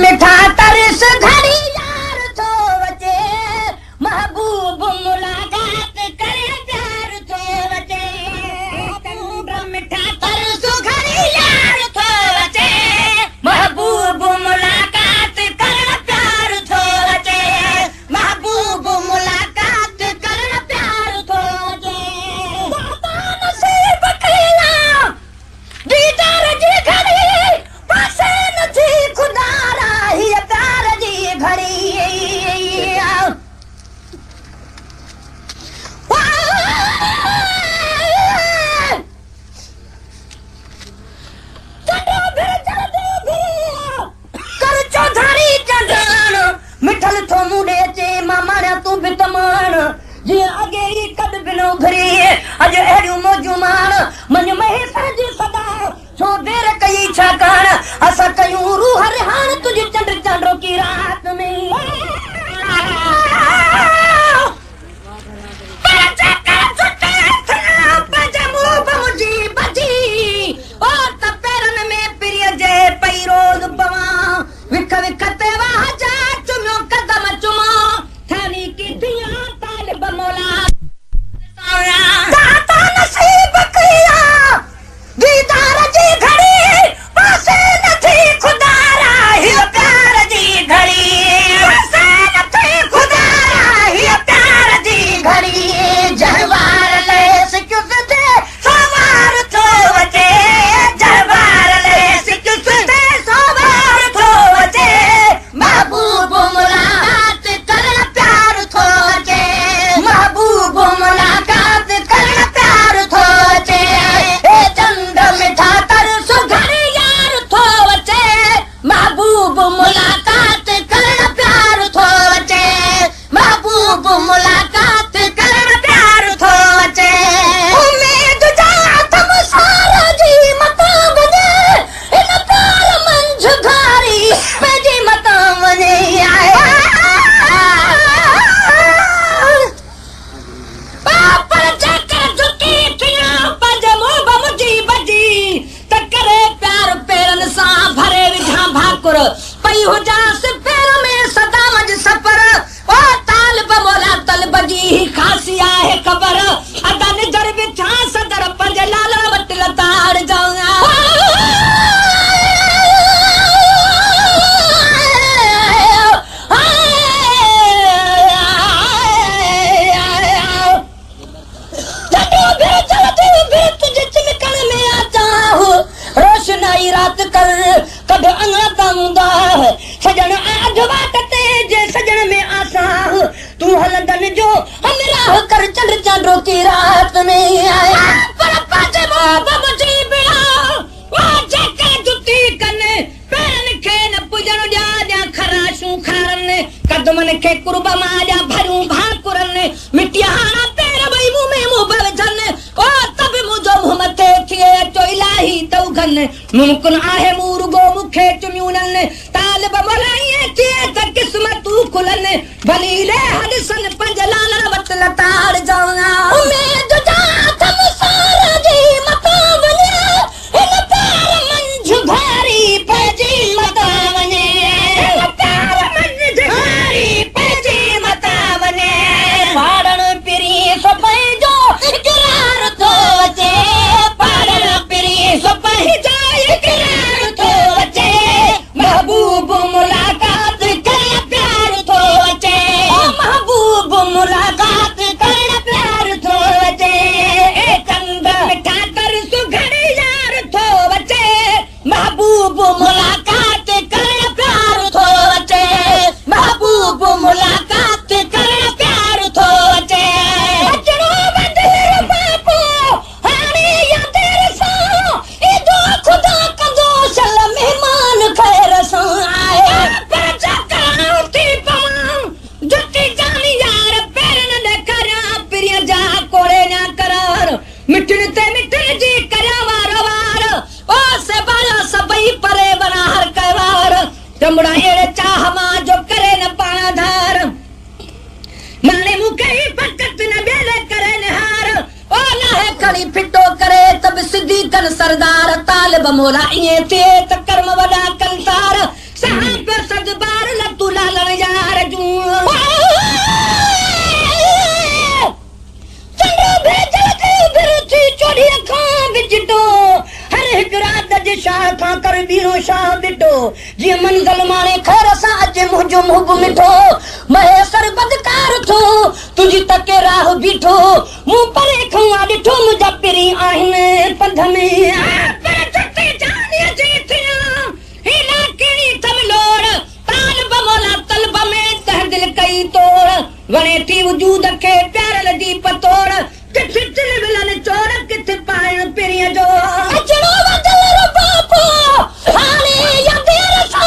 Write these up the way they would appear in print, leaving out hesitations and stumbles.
मिठा तरस घड़ी यार थो वचे महबूब मुलाकात करे प्यार थो वचे मिठा तरस घड़ी यार थो वचे महबूब मुलाकात करे प्यार थो वचे महबूब मुलाकात करे प्यार थो वचे नसीब कया दीदार जी घड़ी पासे नथी खुदा मिठल थो मुड़े चे मामारा तू भी तमान जी आगे ही कद बिनो घरी अज एड़ियो मौजू मान मन में सज सदा छो देर कई छाकाण असा कयूं रूह रिहान तुझे चंड चांडो की रात में विख विख ते वाह जा चुमियो कदम चुमा थानी की दिया तालिब मौला दाता नसीब किया दीदार जी घड़ी पासे नथी खुदा राही प्यार जी घड़ी पासे नथी खुदा राही प्यार जी घड़ी जहवार ले सिक्स दे सवार थो वचे जहवार ले सिक्स दे सवार थो वचे महबूब मुलाकात कर प्यार थो वचे महबूब मुलाकात कर प्यार थो वचे ए चंद मिठा तरस घड़ी यार थो वचे महबूब मुलाकात कर प्यार थो वचे महबूब मुलाकात कर प्यार थो वचे उम्मीद जा तुम सारा जी मता बजे इन प्यार मंझ घारी पंहिंजी मता वञे आए पर चकर झुकी थिया पंज मोब मुझी बजी त करे प्यार पेरन सां भरे विझां भाकुर पई हुजांस पेर में सदा मंझ सफर ओ तालिब मौला तलब जी खासी आहे ख़बर अदा निजर विछां सदर पंज लाल वट लताड़ जाऊं रोशनाई रात कर कद अंगड़ा दाऊंदा सजन आध बात ते जे सजन में आसा तू हलंदन जो हमरा कर चंड चांडो की रात में आया पर पाजे मोब मुझी बिना वा जेके जुती कने पैरन खे न पुजन जा जा खराशू खारन कदमन खे कुर्बा माजा भरू भाकुरन मिटिया हाना पैर भई मुंह में मुंह बजन ओ तब मुझो मुंह मथे थिए तो इलाही तो घन मुमकिन आहे मुर्गो मुखे चुम्यूनन तालिब मलाइए थिए त किस्मत तू खुलन भलीले हदसन पंज लाल वट लताड़ जाऊंगा उम्मीद जा तुम सारा जी मता वने इन प्यार मंझ घारी पंजी मता वने इन प्यार मंझ घारी पंजी मता वने पाड़न पिरी सपई जो इकरार थो वचे पाड़न पिरी सपई जो इकरार थो वचे महबूब मुलाकात कर प्यार थो वचे महबूब मुलाकात कर प्यार थो वचे ए चंद मिठा तरस घड़ी यार थो वचे महबूब मुलाकात कर प्यार थो वचे महबूब मुलाकात कर प्यार थो वचे अचड़ो बदल बापो हाणे या तेरे सां ए जो खुदा कंदो सल मेहमान खैर सां आए पर चकर उठी पवां जुटी जानी यार पैरन दे करा पिरिया जा कोड़े ना करार मिठन ते मिठन जी करा वार वार ओ से बाला सबई परे बना हर करवार चमड़ा एड़े चाह मां जो करे न पाना धार माने मुके ही फकत न बेले करे निहार ओ लाहे खड़ी फिटो करे तब सिद्धी कन सरदार तालिब मौला इए थे त कर्म वडा कंतार सहाब अज शाह था कर बीरो शाह बिटो जी मंगल माने खैर सा अज मुझो मुब मिठो महेसर बदकार थो तुझी तके राह बीठो मु परे खवा डिठो मुजा पिरी आहिन पंध में पर जते जाने जीतिया हिला केड़ी तम लोड़ प्राण बमोला तलब में तह दिल कई तोड़ वणे थी वजूद के प्यार लदी पतोड़ किथे दिल विलन चोर किथे पाण पिरिया जो अचड़ो वदल रो बापो हाने या देर सा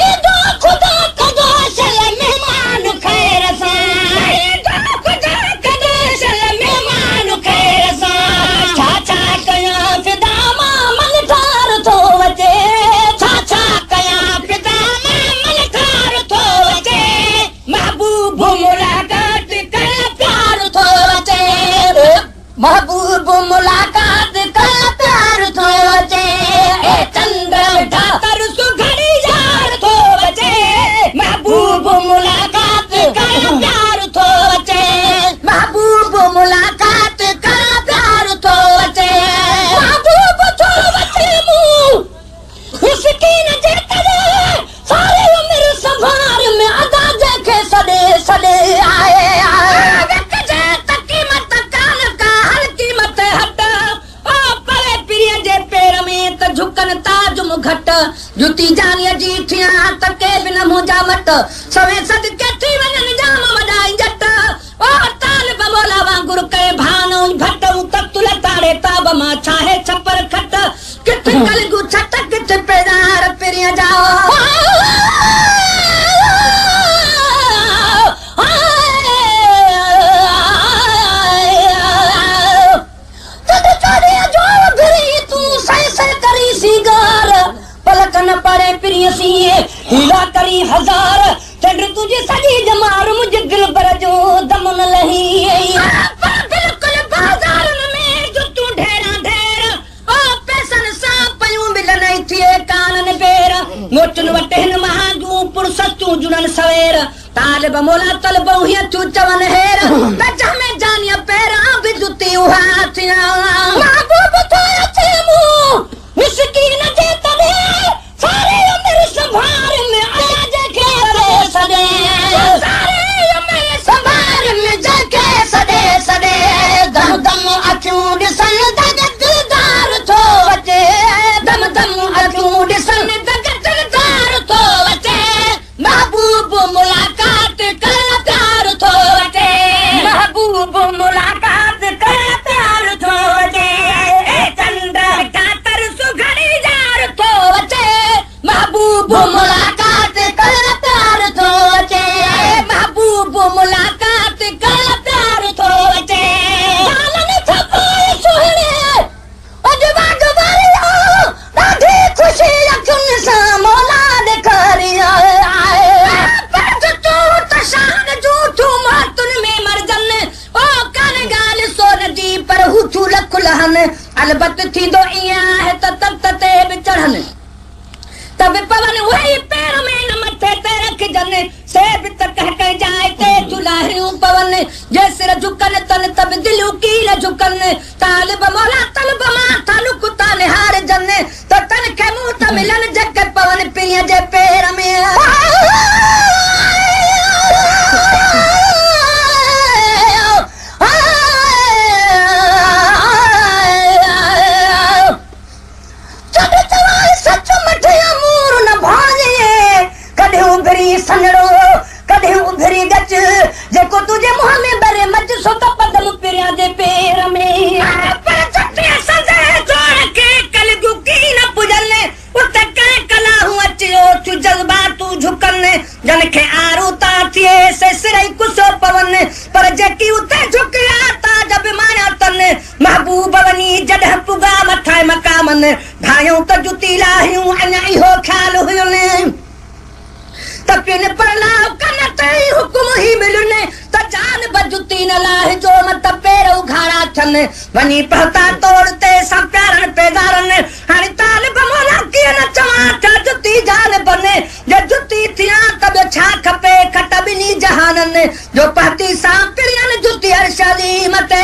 ए दो खुदा कदो सल मेहमान खैर सा ए दो खुदा कदो सल मेहमान खैर सा छा कया फिदा मा मन थार थो वचे छा कया फिदा मा मन थार थो वचे महबूब मुलाकात कर प्यार थो वचे महबूब मुलाकात का प्यार थो बचे ए चंद्र ठाकर सुघड़ी यार थो बचे महबूब मुलाकात का प्यार थो बचे महबूब मुलाकात का प्यार थो बचे महबूब थो बचे मु उसकी न जेता सारे उम्र संभार में अदा देखे सदे सदे आए झुकन ताज मुघट जुती जानिया जी थिया तके बिन मुजा मट सवे सद के थी वनन जाम वडाई जट ओ ताल बमोला वांगुर के भानो भटऊ ततुल ताड़े ताब मा छाहे छपर खट किथे कलगु छट किथे पेदार पिरिया जाओ पलकन पड़े प्रिय सीए हीला करी हजार चंद्र तुझे सजी जमार मुझे दिल पर जो दमन लही बिल्कुल बाजार में जो तू ढेरा ढेर ओ पैसन सा पयूं मिलन थिए कानन बेर मोटन वटेन महाजू पुरसतू जुनन सवेर ताल बमोला तल बहुया तू चवन हेर बचा में जानिया पैरा भी जुती हाथिया महबूब तो अच्छे मुंह मिसकीन जेता दे सारे उम्र संभार में आया जके सदे सारे उम्र संभार में जके सदे सदे दम दम अचूं दिसन दग दिलदार थो वचे दम दम अचूं दिसन दग दिलदार थो वचे महबूब मुलाकात कर प्यार थो वचे महबूब मुलाकात कर प्यार थो वचे ए चंद्र महबूब मुलाकात कर प्यार थो अचे महबूब मुलाकात कर प्यार थो अचे लालन थपाए सुहणे अजवा गवारियो ॾाढी ख़ुशी अखियुनि सां मौला ॾेखारी आए पर तू त शान झूठू मातुन में मरजन ओ कान ॻाल्हि सोन जी पर हू थू लख लहन अलबत थींदो ईअं आहे त तब ते बि चढ़नि तब पवन वही पैर में न मथे ते रख जन से भी तक कह जाए ते चुलाहियों पवन जे सिर झुकन तन तब दिलू की न झुकन तालिब मौला तलब माथा लुकुता निहार जन तो तन के मुंह त मिलन जग पवन पिया जे पैर में सनड़ो कदे उभरी गच जेको तुझे मुंह में बरे मच सो त पदम पिरिया दे पैर में पर चटे सजे छोड़ के कल गुकी न पुजलने उत के कला हूं अचियो तू जज्बा तू झुकने जन के आरू ता थिए से सिरई कुसो पवन पर जेकी उते झुकिया ता जब माया तन महबूब बनी जडह पुगा मथा मकामन भायो त जुती लाहियो अन इहो ख्याल हुयोने तपिन परलाव कनते हुकुम ही मिलने त जान बजुती न लाह जो मत पैर उघाड़ा छन वनी पहता तोड़ते सब प्यारन पेदारन हर ताल बमोला की न चमा जुती जान बने जे जुती थिया तब छा खपे खट बिनी जहानन जो पहती सा पिरियन जुती हर शादी मते